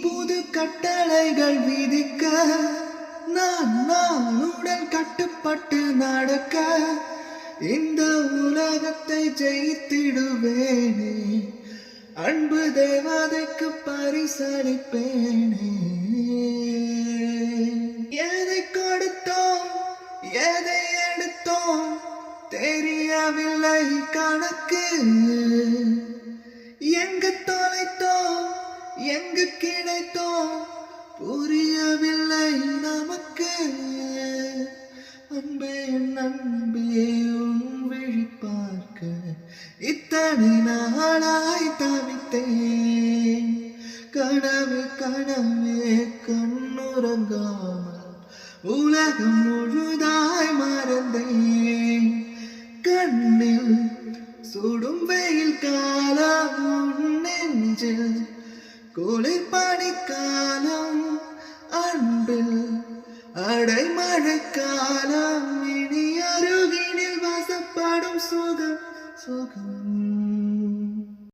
புது கட்டளைகள் விதிக்க நானுடன் கட்டுப்பட்டு நடக்க இந்த உலகத்தை ஜெயித்திடுவேனே அன்பு தேவதைக்கு பரிசளிப்பேனே எதை கொடுத்தோம் எதை எடுத்தோம் தெரியவில்லை கணக்கு எங்கு தொலைத்தோம் எங்கு கிடைத்தோம் புரியவில்லை நமக்கு அன்பே நன்பே உன் விழி பார்க்க இத்தனை நாளாய் தவித்தேன் கனவே கனவே கண்ணுறங்காமல் உலகம் முழுதாய் மறந்தேன் கண்ணில் சுடும் வெயில் காலம் நெஞ்சில் குளிர் பனிக்காலம் அன்பில் அடைமழை காலம் இனி அருகினில் வசப்படும் சுகம் சுகம்